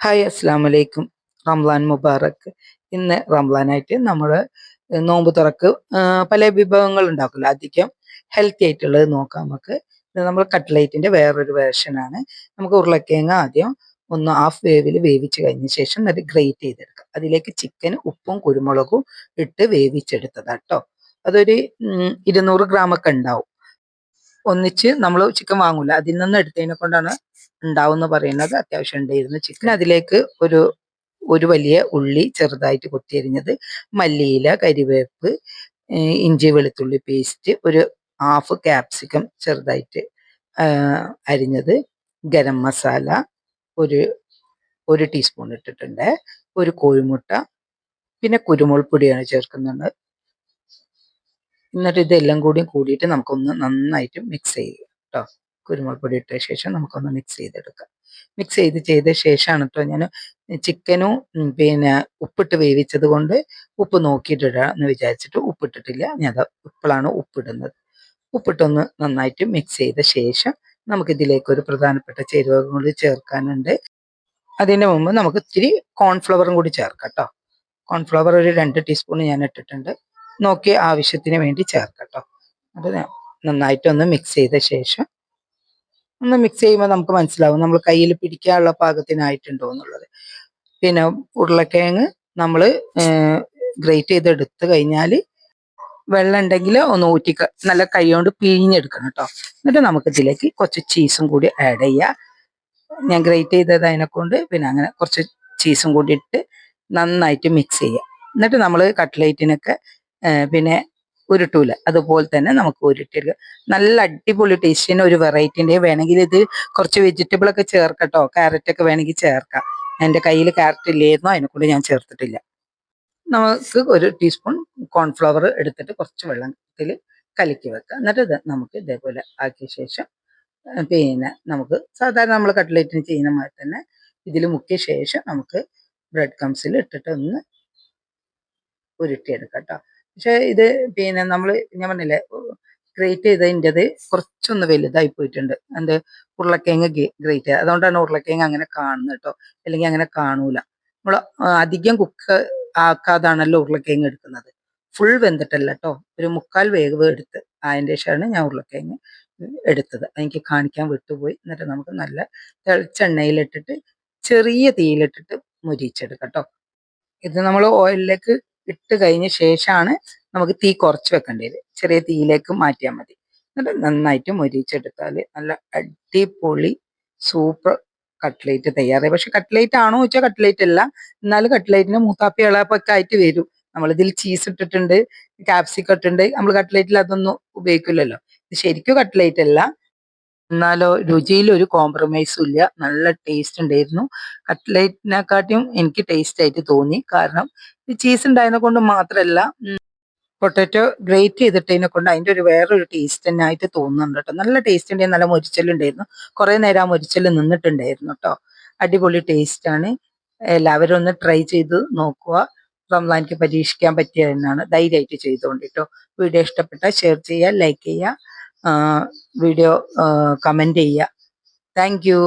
Hi അസ്സാം വലൈക്കും. റംലാൻ മുബാറക്ക്. ഇന്ന് റംലാനായിട്ട് നമ്മൾ നോമ്പ് തുറക്ക് പല വിഭവങ്ങൾ ഉണ്ടാക്കില്ല, അധികം ഹെൽത്തി ആയിട്ടുള്ളത് നോക്കാം നമുക്ക്. ഇത് നമ്മൾ കട്ട്ലേറ്റിന്റെ വേറൊരു വേർഷനാണ്. നമുക്ക് ഉരുളക്കിഴങ്ങ് ആദ്യം ഒന്ന് ഹാഫ് വേവിൽ വേവിച്ച് കഴിഞ്ഞ ശേഷം അത് ഗ്രേറ്റ് ചെയ്തെടുക്കാം. അതിലേക്ക് ചിക്കൻ ഉപ്പും കുരുമുളകും ഇട്ട് വേവിച്ചെടുത്തതാട്ടോ. അതൊരു 200 ഗ്രാമൊക്കെ ഉണ്ടാവും. ഒന്നിച്ച് നമ്മൾ ചിക്കൻ വാങ്ങൂല, അതിൽ നിന്ന് എടുത്തതിനെ കൊണ്ടാണ് ഉണ്ടാവും എന്ന് പറയുന്നത്. അത്യാവശ്യം ഉണ്ടായിരുന്നു ചിക്കൻ. അതിലേക്ക് ഒരു വലിയ ഉള്ളി ചെറുതായിട്ട് കൊത്തിയരിഞ്ഞത്, മല്ലിയില, കരിവേപ്പ്, ഇഞ്ചി വെളുത്തുള്ളി പേസ്റ്റ്, ഒരു ഹാഫ് ക്യാപ്സിക്കം ചെറുതായിട്ട് അരിഞ്ഞത്, ഗരം മസാല ഒരു ടീസ്പൂൺ ഇട്ടിട്ടുണ്ട്, ഒരു കോഴിമുട്ട, പിന്നെ കുരുമുളക് പൊടിയാണ് ചേർക്കുന്നുണ്ട്. എന്നിട്ട് ഇതെല്ലാം കൂടിയിട്ട് നമുക്കൊന്ന് നന്നായിട്ട് മിക്സ് ചെയ്യുക കേട്ടോ. കുരുമുളക് പൊടി ഇട്ട ശേഷം നമുക്കൊന്ന് മിക്സ് ചെയ്തെടുക്കാം. മിക്സ് ചെയ്ത ശേഷമാണ് കേട്ടോ ഞാൻ ചിക്കനും പിന്നെ ഉപ്പിട്ട് വേവിച്ചത് കൊണ്ട് ഉപ്പ് നോക്കിയിട്ടിടാം എന്ന് വിചാരിച്ചിട്ട് ഉപ്പിട്ടിട്ടില്ല. ഞാൻ ഇപ്പോഴാണ് ഉപ്പിടുന്നത്. ഉപ്പിട്ടൊന്ന് നന്നായിട്ട് മിക്സ് ചെയ്ത ശേഷം നമുക്കിതിലേക്ക് ഒരു പ്രധാനപ്പെട്ട ചേരുവകൾ കൂടി ചേർക്കാനുണ്ട്. അതിന് മുമ്പ് നമുക്ക് ഇത്തിരി കോൺഫ്ലവറും കൂടി ചേർക്കാം കേട്ടോ. കോൺഫ്ലവർ ഒരു 2 ടീസ്പൂൺ ഞാൻ ഇട്ടിട്ടുണ്ട്. നോക്കി ആവശ്യത്തിന് വേണ്ടി ചേർക്കട്ടോ. അത് നന്നായിട്ടൊന്ന് മിക്സ് ചെയ്ത ശേഷം ഒന്ന് മിക്സ് ചെയ്യുമ്പോൾ നമുക്ക് മനസ്സിലാവും നമ്മൾ കയ്യിൽ പിടിക്കാനുള്ള പാകത്തിനായിട്ടുണ്ടോ എന്നുള്ളത്. പിന്നെ ഉരുളക്കിഴങ്ങ് നമ്മൾ ഗ്രേറ്റ് ചെയ്തെടുത്ത് കഴിഞ്ഞാൽ വെള്ളം ഉണ്ടെങ്കിൽ ഒന്ന് ഊറ്റി നല്ല കൈ കൊണ്ട് പിഴിഞ്ഞെടുക്കണം കേട്ടോ. എന്നിട്ട് നമുക്ക് ഇതിലേക്ക് കുറച്ച് ചീസും കൂടി ആഡ് ചെയ്യുക. ഞാൻ ഗ്രേറ്റ് ചെയ്തത് അതിനെക്കൊണ്ട് പിന്നെ അങ്ങനെ കുറച്ച് ചീസും കൂടി ഇട്ട് നന്നായിട്ട് മിക്സ് ചെയ്യുക. എന്നിട്ട് നമ്മൾ കട്ട്ലേറ്റിനൊക്കെ പിന്നെ ഉരുട്ടൂല, അതുപോലെ തന്നെ നമുക്ക് ഉരുട്ടിയെടുക്കുക. നല്ല അടിപൊളി ടേസ്റ്റിന് ഒരു വെറൈറ്റിൻ്റെ. വേണമെങ്കിൽ ഇത് കുറച്ച് വെജിറ്റബിൾ ഒക്കെ ചേർക്കട്ടോ, ക്യാരറ്റ് ഒക്കെ വേണമെങ്കിൽ ചേർക്കാം. എൻ്റെ കയ്യിൽ ക്യാരറ്റ് ഇല്ലായിരുന്നു, അതിനെക്കൊണ്ട് ഞാൻ ചേർത്തിട്ടില്ല. നമുക്ക് ഒരു ടീസ്പൂൺ കോൺഫ്ലവർ എടുത്തിട്ട് കുറച്ച് വെള്ളത്തിൽ കലക്കി വെക്കുക. എന്നിട്ട് ഇത് നമുക്ക് ഇതേപോലെ ആക്കിയ ശേഷം പിന്നെ നമുക്ക് സാധാരണ നമ്മൾ കട്ട്ലേറ്റിന് ചെയ്യുന്ന മാതിരി തന്നെ ഇതിൽ മുക്കിയ ശേഷം നമുക്ക് ബ്രെഡ് ക്രംസിൽ ഇട്ടിട്ട് ഒന്ന് ഉരുട്ടിയെടുക്കാം കേട്ടോ. പക്ഷെ ഇത് പിന്നെ ഞാൻ പറഞ്ഞില്ലേ, ഗ്രേറ്റ് ചെയ്തതിൻ്റെത് കുറച്ചൊന്ന് വലുതായി പോയിട്ടുണ്ട്. ഉരുളക്കിഴങ്ങ് ഗ്രേറ്റ് ചെയ്ത്, അതുകൊണ്ടാണ് ഉരുളക്കിഴങ്ങ് അങ്ങനെ കാണുന്നത് കേട്ടോ. അല്ലെങ്കിൽ അങ്ങനെ കാണൂല. നമ്മൾ അധികം കുക്ക് ആക്കാതാണല്ലോ ഉരുളക്കിഴങ്ങ് എടുക്കുന്നത്. ഫുൾ വെന്തിട്ടല്ല കേട്ടോ, ഒരു 1/4 വേവ് എടുത്ത് അതിൻ്റെ ശേഷമാണ് ഞാൻ ഉരുളക്കിഴങ്ങ് എടുത്തത്. എനിക്ക് കാണിക്കാൻ വിട്ടുപോയി. എന്നിട്ട് നമുക്ക് നല്ല തിളച്ച എണ്ണയിലിട്ടിട്ട് ചെറിയ തീയിലിട്ടിട്ട് മുരിച്ചെടുക്കാം കേട്ടോ. ഇത് നമ്മൾ ഓയിലിലേക്ക് ഇട്ട് കഴിഞ്ഞ ശേഷമാണ് നമുക്ക് തീ കുറച്ച് വെക്കേണ്ടത്. ചെറിയ തീയിലേക്ക് മാറ്റിയാൽ മതി. എന്നിട്ട് നന്നായിട്ട് മൊരിച്ചെടുത്താൽ നല്ല അടിപൊളി സൂപ്പർ കട്ട്ലേറ്റ് തയ്യാറായി. പക്ഷെ കട്ട്ലേറ്റ് ആണോ വെച്ചാൽ കട്ട്ലേറ്റ് അല്ല, എന്നാലും കട്ട്ലേറ്റിന് മൂത്താപ്പി ഇളപ്പൊക്കെ ആയിട്ട് വരും. നമ്മളിതിൽ ചീസ് ഇട്ടിട്ടുണ്ട്, ക്യാപ്സിക്കം ഇട്ടിട്ടുണ്ട്. നമ്മൾ കട്ട്ലേറ്റിൽ അതൊന്നും ഉപയോഗിക്കില്ലല്ലോ. ഇത് ശരിക്കും കട്ട്ലേറ്റ് അല്ല, എന്നാലോ രുചിയിൽ ഒരു കോംപ്രമൈസും ഇല്ല. നല്ല ടേസ്റ്റ് ഉണ്ടായിരുന്നു. കട്ട്ലേറ്റിനെക്കാട്ടിയും എനിക്ക് ടേസ്റ്റ് ആയിട്ട് തോന്നി. കാരണം ഈ ചീസ് ഉണ്ടായതിനെ കൊണ്ട് മാത്രമല്ല, പൊട്ടാറ്റോ ഗ്രേറ്റ് ചെയ്തിട്ടതിനെ കൊണ്ട് അതിൻ്റെ വേറൊരു ടേസ്റ്റ് തന്നെ ആയിട്ട് തോന്നുന്നുണ്ട് കേട്ടോ. നല്ല ടേസ്റ്റ് ഉണ്ടായിരുന്നു, നല്ല മൊരിച്ചലുണ്ടായിരുന്നു. കുറേ നേരം ആ മൊരിച്ചൽ നിന്നിട്ടുണ്ടായിരുന്നു കേട്ടോ. അടിപൊളി ടേസ്റ്റാണ്. എല്ലാവരും ഒന്ന് ട്രൈ ചെയ്ത് നോക്കുക. റംസാനിക്ക് പരീക്ഷിക്കാൻ പറ്റിയ എന്നാണ്. ധൈര്യമായിട്ട് ചെയ്തുകൊണ്ട് കേട്ടോ. വീഡിയോ ഇഷ്ടപ്പെട്ടാൽ ഷെയർ ചെയ്യുക, ലൈക്ക് ചെയ്യുക, വീഡിയോ കമൻറ്റ് ചെയ്യുക. Thank you.